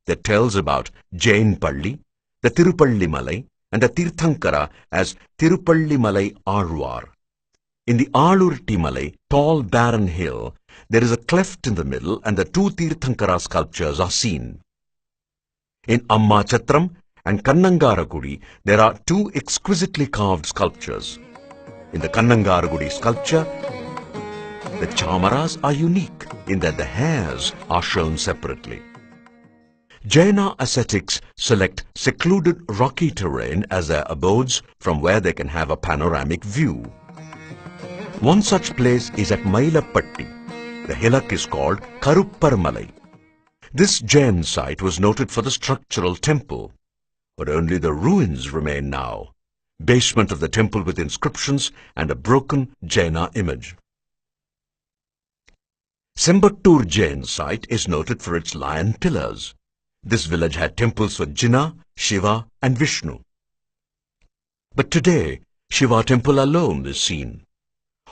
that tells about Jain Palli, the Tirupalli Malai, and the Tirthankara as Tirupalli Malai Alvar. In the Alurti Malai, tall barren hill, there is a cleft in the middle and the two Tirthankara sculptures are seen. In Amma Chatram and Kannangaragudi, there are two exquisitely carved sculptures. In the Kannangaragudi sculpture, the chamaras are unique in that the hairs are shown separately. Jaina ascetics select secluded rocky terrain as their abodes from where they can have a panoramic view. One such place is at Mailapatti. The hillock is called Karuppar Malai. This Jain site was noted for the structural temple, but only the ruins remain now. Basement of the temple with inscriptions and a broken Jaina image. Sembattur Jain site is noted for its lion pillars. This village had temples for Jina, Shiva and Vishnu. But today, Shiva temple alone is seen.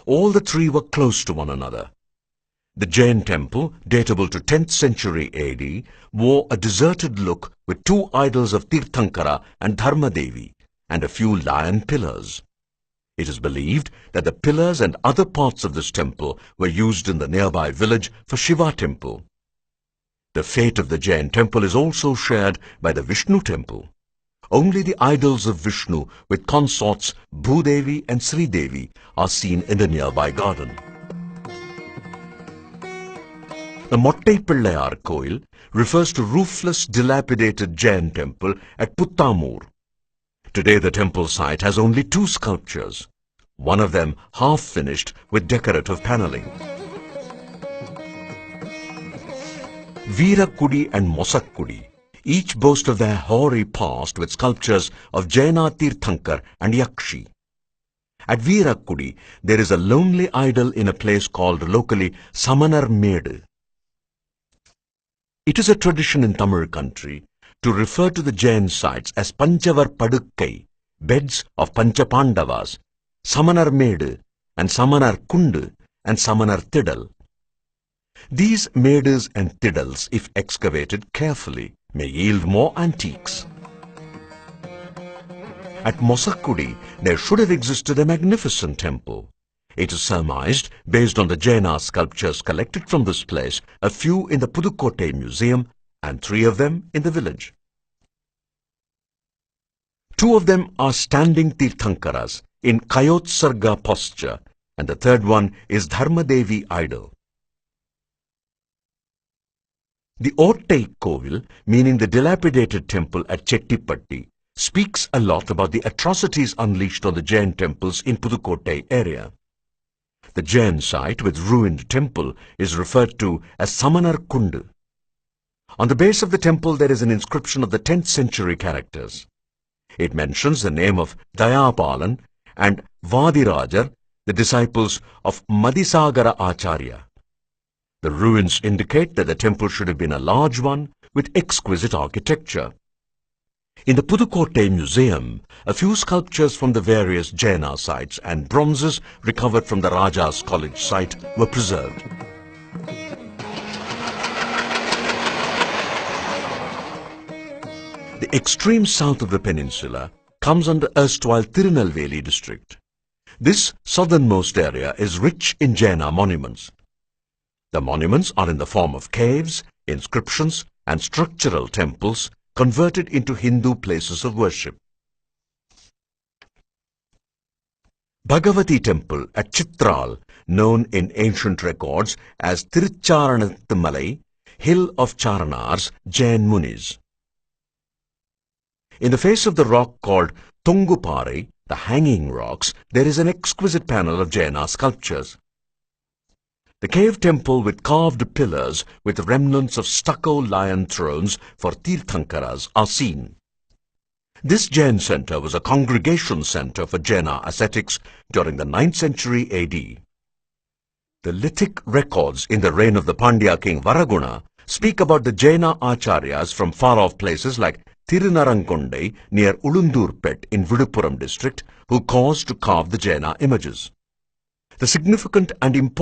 All the three were close to one another. The Jain temple, datable to 10th century AD, wore a deserted look with two idols of Tirthankara and Dharmadevi and a few lion pillars. It is believed that the pillars and other parts of this temple were used in the nearby village for Shiva temple. The fate of the Jain temple is also shared by the Vishnu temple. Only the idols of Vishnu with consorts Bhudevi and Sridevi are seen in the nearby garden. The Mottai Pillayar Koil refers to roofless, dilapidated Jain temple at Puttamur. Today the temple site has only two sculptures, one of them half-finished with decorative paneling. Veerakudi and Mosakkudi each boast of their hoary past with sculptures of Jaina Tirthankar and Yakshi. At Veerakudi, there is a lonely idol in a place called locally Samanar Medu. It is a tradition in Tamil country to refer to the Jain sites as Panchavar Padukkai, beds of Panchapandavas, Samanar Medu and Samanar Kundu and Samanar Tidal. These Medus and Tidals, if excavated carefully, may yield more antiques. At Mosakkudi, there should have existed a magnificent temple. It is surmised, based on the Jaina sculptures collected from this place, a few in the Pudukkottai Museum and 3 of them in the village. 2 of them are standing Tirthankaras in Kayotsarga posture, and the third one is Dharmadevi idol. The Ottai Kovil, meaning the dilapidated temple at Chettipatti, speaks a lot about the atrocities unleashed on the Jain temples in Pudukkottai area. The Jain site with ruined temple is referred to as Samanar Kundu. On the base of the temple there is an inscription of the 10th century characters. It mentions the name of Dayapalan and Vadirajar, the disciples of Madhisagara Acharya. The ruins indicate that the temple should have been a large one with exquisite architecture. In the Pudukkottai Museum, a few sculptures from the various Jaina sites and bronzes recovered from the Raja's College site were preserved. The extreme south of the peninsula comes under erstwhile Tirunelveli district. This southernmost area is rich in Jaina monuments. The monuments are in the form of caves, inscriptions, and structural temples converted into Hindu places of worship. Bhagavati temple at Chitral, known in ancient records as Tirucharanatmalai, hill of Charanars, Jain Munis. In the face of the rock called Tungupare, the hanging rocks, there is an exquisite panel of Jaina sculptures. The cave temple with carved pillars with remnants of stucco lion thrones for Tirthankaras are seen. This Jain center was a congregation center for Jaina ascetics during the 9th century AD. The lithic records in the reign of the Pandya king Varaguna speak about the Jaina acharyas from far-off places like Tirunarankondai near Ulundurpet in Viduppuram district who caused to carve the Jaina images. The significant and important